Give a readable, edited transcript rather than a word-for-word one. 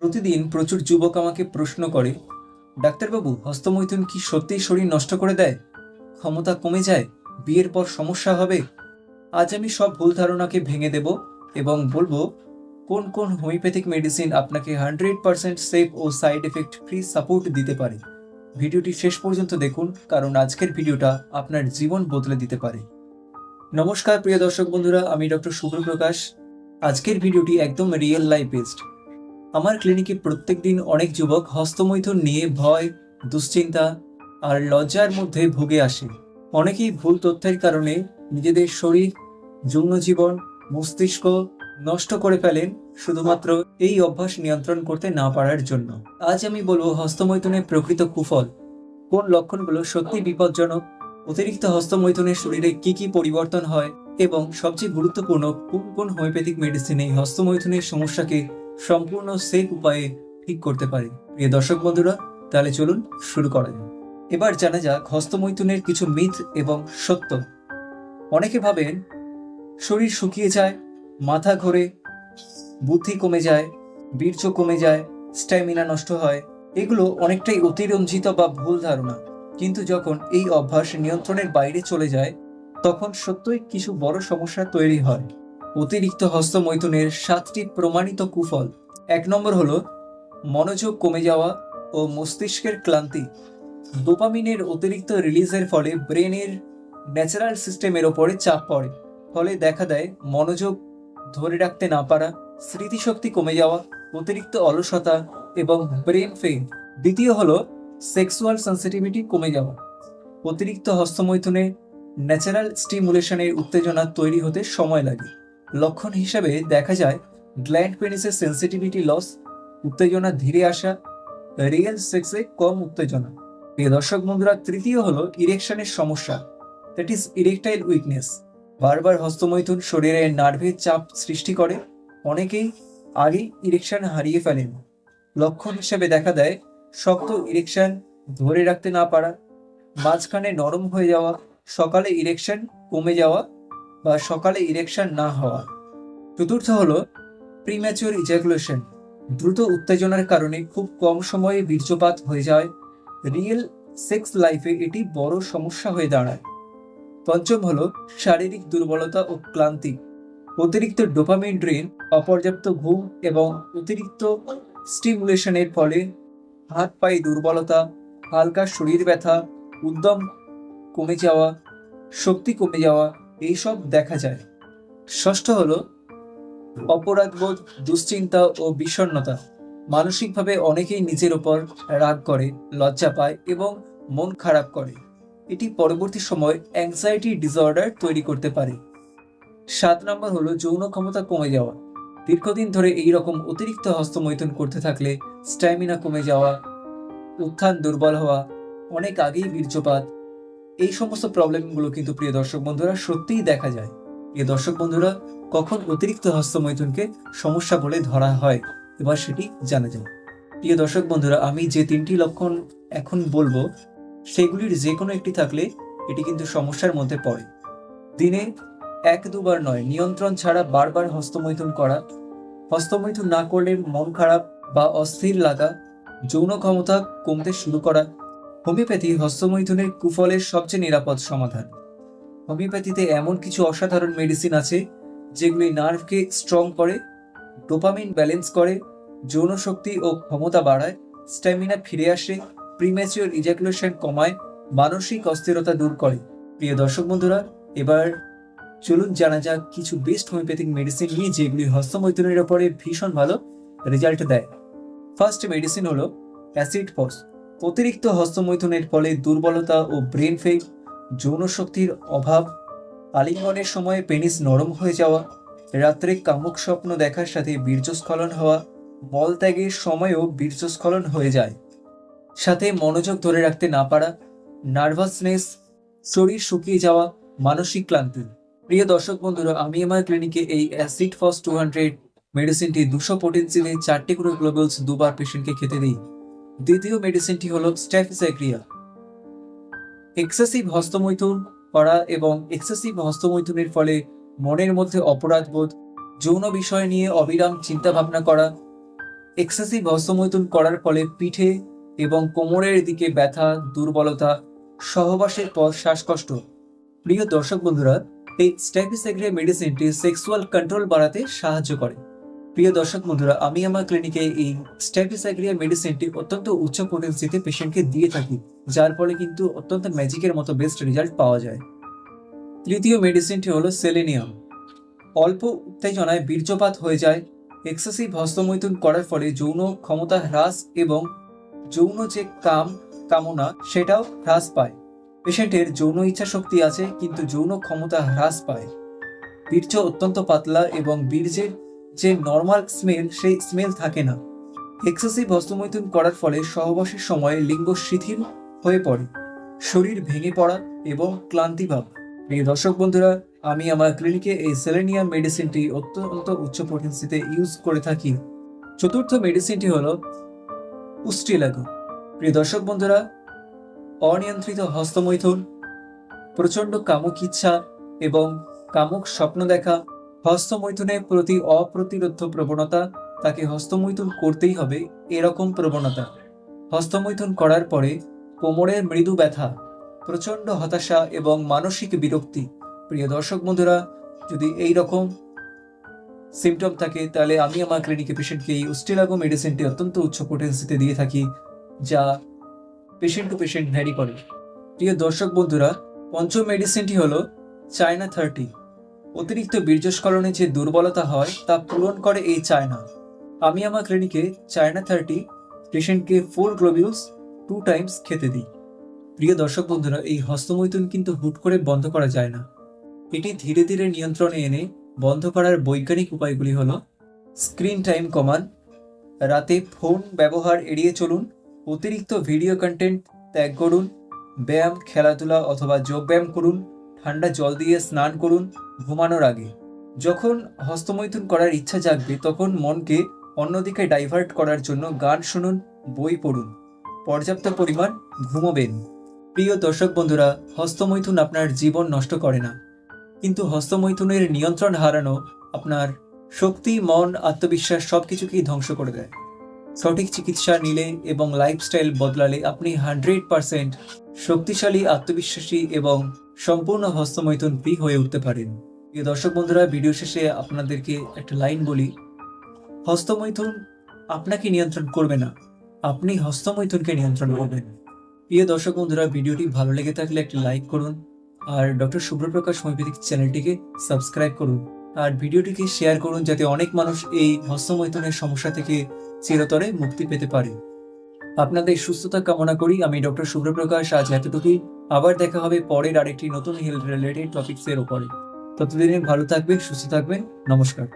প্রতিদিন প্রচুর যুবক আমাকে প্রশ্ন করে, ডাক্তারবাবু, হস্তমৈথুন কি সত্যিই শরীর নষ্ট করে দেয়? ক্ষমতা কমে যায়? বিয়ের পর সমস্যা হবে? আজ আমি সব ভুল ধারণাকে ভেঙে দেব এবং বলবো কোন কোন হোমিওপ্যাথিক মেডিসিন আপনাকে 100% সেফ ও সাইড এফেক্ট ফ্রি সাপোর্ট দিতে পারে। ভিডিওটি শেষ পর্যন্ত দেখুন, কারণ আজকের ভিডিওটা আপনার জীবন বদলে দিতে পারে। নমস্কার প্রিয় দর্শক বন্ধুরা, আমি ডক্টর শুভ্র প্রকাশ। আজকের ভিডিওটি একদম রিয়েল লাইফ বেসড। আমার ক্লিনিকে প্রত্যেকদিন অনেক যুবক হস্তমৈথুন নিয়ে ভয়, দুশ্চিন্তা আর লজ্জার মধ্যে ভুগে আসে। অনেকেই ভুল তথ্যের কারণে নিজেদের শরীর, যৌন জীবন, মস্তিষ্ক নষ্ট করে ফেলেন শুধুমাত্র এই অভ্যাস নিয়ন্ত্রণ করতে না পারার জন্য। আজ আমি বলবো হস্তমৈথুনের প্রকৃত কুফল, কোন লক্ষণগুলো সত্যি বিপজ্জনক, অতিরিক্ত হস্তমৈথুনের শরীরে কি কি পরিবর্তন হয় এবং সবচেয়ে গুরুত্বপূর্ণ কোন কোন হোমিওপ্যাথিক মেডিসিন এই হস্তমৈথুনের সমস্যাকে সম্পূর্ণ সেফ উপায়ে ঠিক করতে পারে। প্রিয় দর্শক বন্ধুরা, তাহলে চলুন শুরু করা যাক। এবার জানা যাক হস্তমৈথুনের কিছু মিথ এবং সত্য। অনেকে ভাবেন শরীর শুকিয়ে যায়, মাথা ঘোরে, বুদ্ধি কমে যায়, বীর্য কমে যায়, স্ট্যামিনা নষ্ট হয়। এগুলো অনেকটাই অতিরঞ্জিত বা ভুল ধারণা। কিন্তু যখন এই অভ্যাস নিয়ন্ত্রণের বাইরে চলে যায়, তখন সত্যই কিছু বড় সমস্যা তৈরি হয়। অতিরিক্ত হস্তমৈথুনের 7টি প্রমাণিত কুফল। 1 নম্বর হলো মনোযোগ কমে যাওয়া ও মস্তিষ্কের ক্লান্তি। ডোপামিনের অতিরিক্ত রিলিজের ফলে ব্রেনের ন্যাচারাল সিস্টেমের ওপরে চাপ পড়ে। ফলে দেখা দেয় মনোযোগ ধরে রাখতে না পারা, স্মৃতিশক্তি কমে যাওয়া, অতিরিক্ত অলসতা এবং ব্রেন ফেইন। দ্বিতীয় হলো সেক্সুয়াল সেন্সিটিভিটি কমে যাওয়া। অতিরিক্ত হস্তমৈথুনে ন্যাচারাল স্টিমুলেশনের উত্তেজনা তৈরি হতে সময় লাগে। লক্ষণ হিসেবে দেখা যায় গ্ল্যান্ড পেনিসের সেন্সিটিভিটি লস, উত্তেজনা ধীরে আসা, রিয়েল সেক্সে কম উত্তেজনা। প্রিয় দর্শক বন্ধুরা, তৃতীয় হলো ইরেকশনের সমস্যা, দ্যাট ইজ ইরেকটাইল উইকনেস। বারবার হস্তমৈথুন শরীরে নার্ভের চাপ সৃষ্টি করে। অনেকেই আগেই ইরেকশন হারিয়ে ফেলেন। লক্ষণ হিসেবে দেখা দেয় শক্ত ইরেকশন, ধরে রাখতে না পারা, মাঝখানে নরম হয়ে যাওয়া, সকালে ইরেকশন কমে যাওয়া বা সকালে ইরেকশন না হওয়া। চতুর্থ হলো প্রিম্যাচিওর ইজাকুলেশন। দ্রুত উত্তেজনার কারণে খুব কম সময়ে বীর্যপাত হয়ে যায়। রিয়েল সেক্স লাইফে এটি বড় সমস্যা হয়ে দাঁড়ায়। পঞ্চম হলো শারীরিক দুর্বলতা ও ক্লান্তি। অতিরিক্ত ডোপামিন ড্রেন, অপর্যাপ্ত ঘুম এবং অতিরিক্ত স্টিমুলেশনের ফলে হাত পায়ে দুর্বলতা, হালকা শরীর ব্যথা, উদ্যম কমে যাওয়া, শক্তি কমে যাওয়া এইসব দেখা যায়। ষষ্ঠ হলো অপরাধবোধ, দুশ্চিন্তা ও বিষণ্ণতা। মানসিকভাবে অনেকেই নিজের ওপর রাগ করে, লজ্জা পায় এবং মন খারাপ করে। এটি পরবর্তী সময় অ্যাংজাইটি ডিসঅর্ডার তৈরি করতে পারে। 7 নম্বর হলো যৌন ক্ষমতা কমে যাওয়া। দীর্ঘদিন ধরে এই রকম অতিরিক্ত হস্তমৈথুন করতে থাকলে স্ট্যামিনা কমে যাওয়া, উত্থান দুর্বল হওয়া, অনেক আগেই বীর্যপাত, এই সমস্ত প্রবলেমগুলো কিন্তু প্রিয় দর্শক বন্ধুরা সত্যিই দেখা যায়। প্রিয় দর্শক বন্ধুরা, কখন অতিরিক্ত হস্তমৈথুনকে সমস্যা বলে ধরা হয়, এবার সেটি জানা যায়। প্রিয় দর্শক বন্ধুরা, আমি যে 3টি লক্ষণ এখন বলবো, সেগুলির যে কোনো একটি থাকলে এটি কিন্তু সমস্যার মধ্যে পড়ে। দিনে 1-2 বার নয়, নিয়ন্ত্রণ ছাড়া বারবার হস্তমৈথুন করা, হস্তমৈথুন না করলে মন খারাপ বা অস্থির লাগা, যৌন ক্ষমতা কমতে শুরু করা। হোমিওপ্যাথি হস্তমৈথুনের কুফলের সবচেয়ে নিরাপদ সমাধান। হোমিওপ্যাথিতে এমন কিছু অসাধারণ মেডিসিন আছে যেগুলি নার্ভকে স্ট্রং করে, ডোপামিন ব্যালেন্স করে, যৌন শক্তি ও ক্ষমতা বাড়ায়, স্ট্যামিনা ফিরে আসে, প্রিম্যাচিওর ইজাকুলেশন কমায়, মানসিক অস্থিরতা দূর করে। প্রিয় দর্শক বন্ধুরা, এবার চলুন জানা যাক কিছু বেস্ট হোমিওপ্যাথিক মেডিসিন নিয়ে যেগুলি হস্তমৈথুনের উপরে ভীষণ ভালো রেজাল্ট দেয়। ফার্স্ট মেডিসিন হলো অ্যাসিড ফস। অতিরিক্ত হস্তমৈথুনের ফলে দুর্বলতা ও ব্রেন ফেইল, যৌন শক্তির অভাব, আলিঙ্গনের সময় পেনিস নরম হয়ে যাওয়া, রাত্রে কামুক স্বপ্ন দেখার সাথে বীর্যস্খলন হওয়া, মলত্যাগের সময়ও বীর্যস্খলন হয়ে যায়, সাথে মনোযোগ ধরে রাখতে না পারা, নার্ভাসনেস, শরীর শুকিয়ে যাওয়া, মানসিক ক্লান্তি। প্রিয় দর্শক বন্ধুরা, আমি আমার ক্লিনিকে এই অ্যাসিড ফস 200 মেডিসিনটি 200 পোটেন্সিলে 4টি করে গ্লোবালস 2 বার পেশেন্টকে খেতে দিই। দ্বিতীয় মেডিসিনটি হলো স্ট্যাফিসাইক্রিয়া। এক্সেসিভ হস্তমৈথুন করা এবং এক্সেসিভ হস্তমৈথুনের ফলে মনের মধ্যে অপরাধবোধ, যৌন বিষয় নিয়ে অবিরাম চিন্তা ভাবনা করা, এক্সেসিভ হস্তমৈথুন করার ফলে পিঠে এবং কোমরের দিকে ব্যথা, দুর্বলতা, সহবাসের পর শ্বাসকষ্ট। প্রিয় দর্শক বন্ধুরা, এই স্ট্যাফিসাগ্রিয়া মেডিসিনটি সেক্সুয়াল কন্ট্রোল বাড়াতে সাহায্য করে। প্রিয় দর্শক বন্ধুরা, আমি আমার ক্লিনিকে এই স্ট্যাফিসাগ্রিয়া মেডিসিনটি অত্যন্ত উচ্চ পোটেন্সিতে পেশেন্টকে দিয়ে থাকি, যার ফলে কিন্তু অত্যন্ত ম্যাজিকের মতো বেস্ট রেজাল্ট পাওয়া যায়। তৃতীয় মেডিসিনটি হলো সেলেনিয়াম। অল্প উত্তেজনায় বীর্যপাত হয়ে যায়। এক্সেসিভ হস্তমৈথুন করার ফলে যৌন ক্ষমতা হ্রাস এবং যৌন যে কামনা সেটাও হ্রাস পায়। পেশেন্টের যৌন ইচ্ছা শক্তি আছে কিন্তু যৌন ক্ষমতা হ্রাস পায়। বীর্য অত্যন্ত পাতলা এবং বীর্যের যে নর্মাল স্মেল সেই স্মেল থাকে না। এক্সেসিভ হস্তমৈথুন করার ফলে সহবাসের সময় লিঙ্গ শিথিল হয়ে পড়ে, শরীর ভেঙে পড়া এবং ক্লান্তিভাব। প্রিয় দর্শক বন্ধুরা, আমি আমার ক্লিনিকে এই সেলেনিয়াম মেডিসিনটি অত্যন্ত উচ্চ পোটেন্সিতে ইউজ করে থাকি। চতুর্থ মেডিসিনটি হলো উস্টিলাগো। প্রিয় দর্শক বন্ধুরা, অনিয়ন্ত্রিত হস্তমৈথুন, প্রচণ্ড কামুক ইচ্ছা এবং কামুক স্বপ্ন দেখা, হস্তমৈথুনের প্রতি অপ্রতিরোধ প্রবণতা, তাকে হস্তমৈথুন করতেই হবে এরকম প্রবণতা, হস্তমৈথুন করার পরে কোমরের মৃদু ব্যথা, প্রচণ্ড হতাশা এবং মানসিক বিরক্তি। প্রিয় দর্শক বন্ধুরা, যদি এই রকম সিমটম থাকে তাহলে আমি আমার ক্লিনিকে পেশেন্টকে এই উস্টিলাগো মেডিসিনটি অত্যন্ত উচ্চ পোটেন্সিতে দিয়ে থাকি, যা পেশেন্ট টু পেশেন্ট ভ্যারি করে। প্রিয় দর্শক বন্ধুরা, পঞ্চম মেডিসিনটি হলো চায়না 30। অতিরিক্ত বীর্যস্খলনে যে দুর্বলতা হয় তা পূরণ করে এই চায়না। আমি আমার ক্লিনিকে চায়না 30 পেশেন্টকে 4 গ্লোবিউলস 2 টাইমস খেতে দিই। প্রিয় দর্শক বন্ধুরা, এই হস্তমৈথুন কিন্তু হুট করে বন্ধ করা যায় না। এটি ধীরে ধীরে নিয়ন্ত্রণে এনে বন্ধ করার বৈজ্ঞানিক উপায়গুলি হলো স্ক্রিন টাইম কমান, রাতে ফোন ব্যবহার এড়িয়ে চলুন, অতিরিক্ত ভিডিও কন্টেন্ট ত্যাগ করুন, ব্যায়াম, খেলাধুলা অথবা যোগব্যায়াম করুন, ঠান্ডা জল দিয়ে স্নান করুন ঘুমানোর আগে। যখন হস্তমৈথুন করার ইচ্ছা জাগবে তখন মনকে অন্যদিকে ডাইভার্ট করার জন্য গান শুনুন, বই পড়ুন, পর্যাপ্ত পরিমাণ ঘুমোবেন। প্রিয় দর্শক বন্ধুরা, হস্তমৈথুন আপনার জীবন নষ্ট করে না, কিন্তু হস্তমৈথুনের নিয়ন্ত্রণ হারানো আপনার শক্তি, মন, আত্মবিশ্বাস সবকিছুকেই ধ্বংস করে দেয়। সঠিক চিকিৎসা নিলে এবং লাইফস্টাইল বদলালে আপনি 100% শক্তিশালী, আত্মবিশ্বাসী এবং সম্পূর্ণ হস্তমৈথুন ফ্রি হয়ে উঠতে পারেন। প্রিয় দর্শক বন্ধুরা, ভিডিও শেষে আপনাদেরকে একটা লাইন বলি, হস্তমৈথুন আপনাকে নিয়ন্ত্রণ করবে না, আপনি হস্তমৈথুনকে নিয়ন্ত্রণ করবেন। প্রিয় দর্শক বন্ধুরা, ভিডিওটি ভালো লেগে থাকলে একটা লাইক করুন আর ডক্টর শুভ্রপ্রকাশ হোমিওপ্যাথিক চ্যানেলটিকে সাবস্ক্রাইব করুন আর ভিডিওটিকে শেয়ার করুন, যাতে অনেক মানুষ এই হস্তমৈথুনের সমস্যা থেকে চিরতরে মুক্তি পেতে পারে। আপনাদের সুস্থতা কামনা করি। আমি ডক্টর শুভ্রপ্রকাশ, আজ এতটুকুই। আবার দেখা হবে পরের আরেকটি নতুন হেলথ রিলেটেড টপিকসের উপরে। ততদিনে ভালো থাকবেন, সুস্থ থাকবেন। নমস্কার।